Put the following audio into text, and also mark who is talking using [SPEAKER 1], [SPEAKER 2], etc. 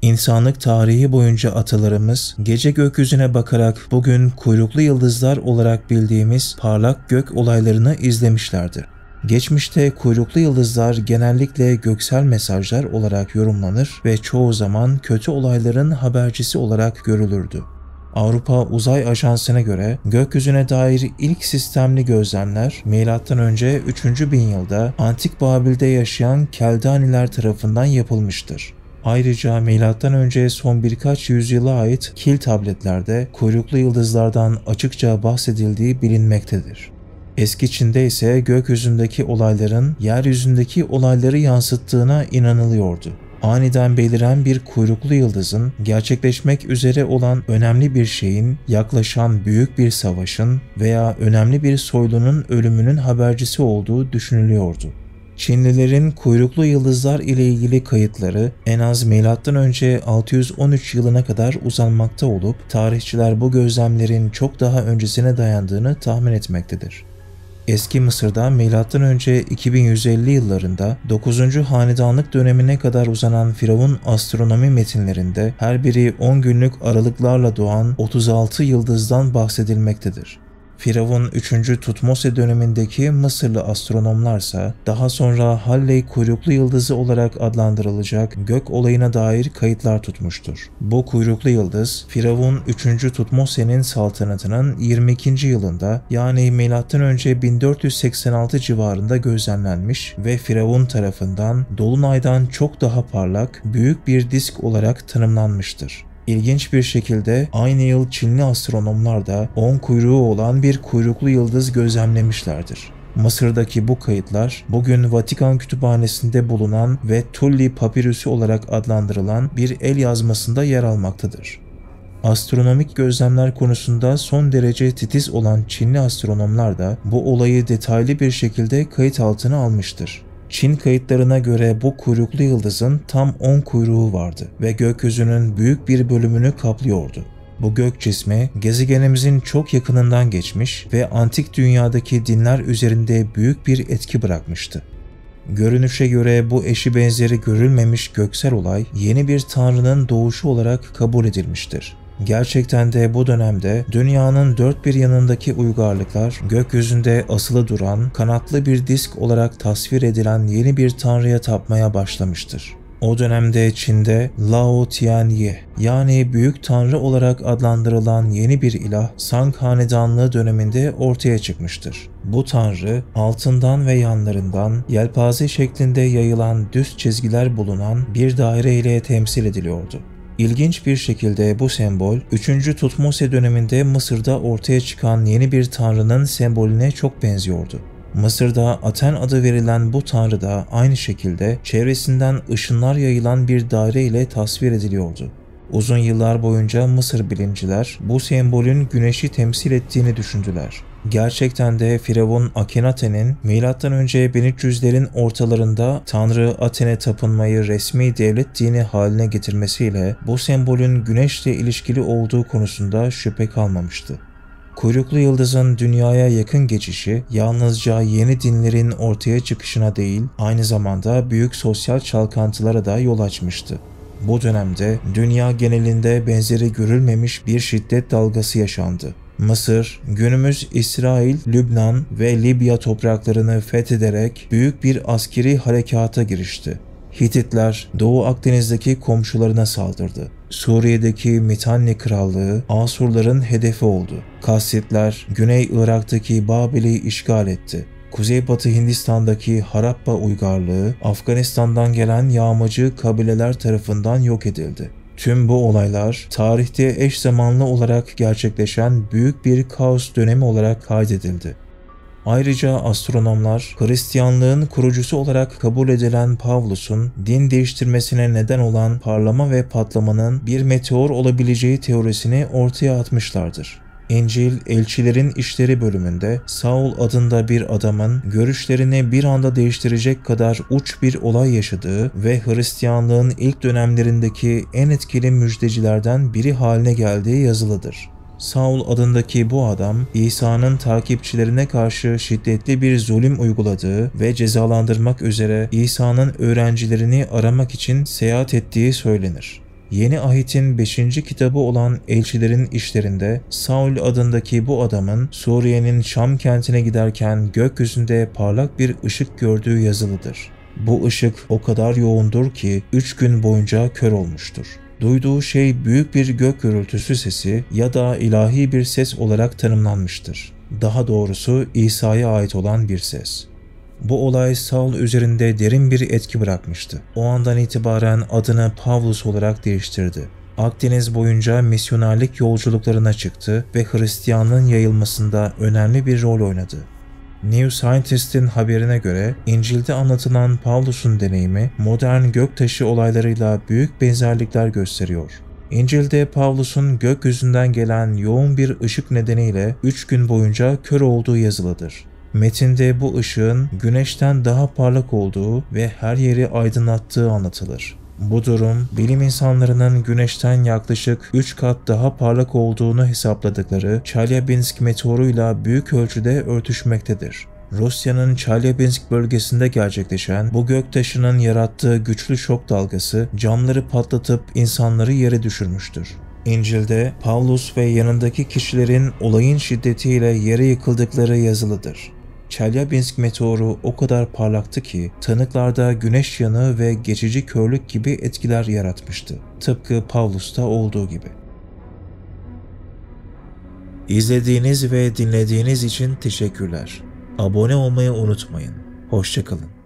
[SPEAKER 1] İnsanlık tarihi boyunca atalarımız gece gökyüzüne bakarak bugün kuyruklu yıldızlar olarak bildiğimiz parlak gök olaylarını izlemişlerdir. Geçmişte kuyruklu yıldızlar genellikle göksel mesajlar olarak yorumlanır ve çoğu zaman kötü olayların habercisi olarak görülürdü. Avrupa Uzay Ajansı'na göre gökyüzüne dair ilk sistemli gözlemler M.Ö. 3. bin yılda Antik Babil'de yaşayan Keldaniler tarafından yapılmıştır. Ayrıca M.Ö. son birkaç yüzyıla ait kil tabletlerde kuyruklu yıldızlardan açıkça bahsedildiği bilinmektedir. Eski Çin'de ise gökyüzündeki olayların yeryüzündeki olayları yansıttığına inanılıyordu. Aniden beliren bir kuyruklu yıldızın gerçekleşmek üzere olan önemli bir şeyin, yaklaşan büyük bir savaşın veya önemli bir soylunun ölümünün habercisi olduğu düşünülüyordu. Çinlilerin kuyruklu yıldızlar ile ilgili kayıtları en az M.Ö. 613 yılına kadar uzanmakta olup tarihçiler bu gözlemlerin çok daha öncesine dayandığını tahmin etmektedir. Eski Mısır'da M.Ö. 2150 yıllarında 9. hanedanlık dönemine kadar uzanan Firavun astronomi metinlerinde her biri 10 günlük aralıklarla doğan 36 yıldızdan bahsedilmektedir. Firavun 3. Tutmose dönemindeki Mısırlı astronomlarsa daha sonra Halley kuyruklu yıldızı olarak adlandırılacak gök olayına dair kayıtlar tutmuştur. Bu kuyruklu yıldız Firavun 3. Tutmose'nin saltanatının 22. yılında yani M.Ö. 1486 civarında gözlemlenmiş ve Firavun tarafından Dolunay'dan çok daha parlak büyük bir disk olarak tanımlanmıştır. İlginç bir şekilde aynı yıl Çinli astronomlar da 10 kuyruğu olan bir kuyruklu yıldız gözlemlemişlerdir. Mısır'daki bu kayıtlar bugün Vatikan Kütüphanesi'nde bulunan ve Tulli Papirüsü olarak adlandırılan bir el yazmasında yer almaktadır. Astronomik gözlemler konusunda son derece titiz olan Çinli astronomlar da bu olayı detaylı bir şekilde kayıt altına almıştır. Çin kayıtlarına göre bu kuyruklu yıldızın tam 10 kuyruğu vardı ve gökyüzünün büyük bir bölümünü kaplıyordu. Bu gök cismi gezegenimizin çok yakınından geçmiş ve antik dünyadaki dinler üzerinde büyük bir etki bırakmıştı. Görünüşe göre bu eşi benzeri görülmemiş göksel olay yeni bir tanrının doğuşu olarak kabul edilmiştir. Gerçekten de bu dönemde dünyanın dört bir yanındaki uygarlıklar gökyüzünde asılı duran, kanatlı bir disk olarak tasvir edilen yeni bir tanrıya tapmaya başlamıştır. O dönemde Çin'de Lao Tianyi yani Büyük Tanrı olarak adlandırılan yeni bir ilah Sang Hanedanlığı döneminde ortaya çıkmıştır. Bu tanrı altından ve yanlarından yelpaze şeklinde yayılan düz çizgiler bulunan bir daire ile temsil ediliyordu. İlginç bir şekilde bu sembol 3. Tutmose döneminde Mısır'da ortaya çıkan yeni bir tanrının sembolüne çok benziyordu. Mısır'da Aten adı verilen bu tanrı da aynı şekilde çevresinden ışınlar yayılan bir daire ile tasvir ediliyordu. Uzun yıllar boyunca Mısır bilimciler bu sembolün güneşi temsil ettiğini düşündüler. Gerçekten de Firavun Akhenaten'in M.Ö. 1300'lerin ortalarında Tanrı Aten'e tapınmayı resmi devlet dini haline getirmesiyle bu sembolün güneşle ilişkili olduğu konusunda şüphe kalmamıştı. Kuyruklu yıldızın dünyaya yakın geçişi yalnızca yeni dinlerin ortaya çıkışına değil, aynı zamanda büyük sosyal çalkantılara da yol açmıştı. Bu dönemde dünya genelinde benzeri görülmemiş bir şiddet dalgası yaşandı. Mısır, günümüz İsrail, Lübnan ve Libya topraklarını fethederek büyük bir askeri harekata girişti. Hititler Doğu Akdeniz'deki komşularına saldırdı. Suriye'deki Mitanni Krallığı Asurların hedefi oldu. Kassitler Güney Irak'taki Babil'i işgal etti. Kuzeybatı Hindistan'daki Harappa uygarlığı Afganistan'dan gelen yağmacı kabileler tarafından yok edildi. Tüm bu olaylar tarihte eş zamanlı olarak gerçekleşen büyük bir kaos dönemi olarak kaydedildi. Ayrıca astronomlar Hristiyanlığın kurucusu olarak kabul edilen Pavlus'un din değiştirmesine neden olan parlama ve patlamanın bir meteor olabileceği teorisini ortaya atmışlardır. İncil, Elçilerin İşleri bölümünde Saul adında bir adamın görüşlerini bir anda değiştirecek kadar uç bir olay yaşadığı ve Hristiyanlığın ilk dönemlerindeki en etkili müjdecilerden biri haline geldiği yazılıdır. Saul adındaki bu adam, İsa'nın takipçilerine karşı şiddetli bir zulüm uyguladığı ve cezalandırmak üzere İsa'nın öğrencilerini aramak için seyahat ettiği söylenir. Yeni Ahit'in 5. kitabı olan Elçilerin İşlerinde Saul adındaki bu adamın Suriye'nin Şam kentine giderken gökyüzünde parlak bir ışık gördüğü yazılıdır. Bu ışık o kadar yoğundur ki 3 gün boyunca kör olmuştur. Duyduğu şey büyük bir gök gürültüsü sesi ya da ilahi bir ses olarak tanımlanmıştır. Daha doğrusu İsa'ya ait olan bir ses. Bu olay Saul üzerinde derin bir etki bırakmıştı. O andan itibaren adını Pavlus olarak değiştirdi. Akdeniz boyunca misyonerlik yolculuklarına çıktı ve Hristiyanlığın yayılmasında önemli bir rol oynadı. New Scientist'in haberine göre İncil'de anlatılan Pavlus'un deneyimi modern göktaşı olaylarıyla büyük benzerlikler gösteriyor. İncil'de Pavlus'un gökyüzünden gelen yoğun bir ışık nedeniyle 3 gün boyunca kör olduğu yazılıdır. Metinde bu ışığın güneşten daha parlak olduğu ve her yeri aydınlattığı anlatılır. Bu durum, bilim insanlarının güneşten yaklaşık 3 kat daha parlak olduğunu hesapladıkları Çelyabinsk meteoruyla büyük ölçüde örtüşmektedir. Rusya'nın Çelyabinsk bölgesinde gerçekleşen bu göktaşının yarattığı güçlü şok dalgası camları patlatıp insanları yere düşürmüştür. İncil'de Pavlus ve yanındaki kişilerin olayın şiddetiyle yere yıkıldıkları yazılıdır. Çelyabinsk meteoru o kadar parlaktı ki tanıklarda güneş yanığı ve geçici körlük gibi etkiler yaratmıştı. Tıpkı Pavlus'ta olduğu gibi. İzlediğiniz ve dinlediğiniz için teşekkürler. Abone olmayı unutmayın. Hoşça kalın.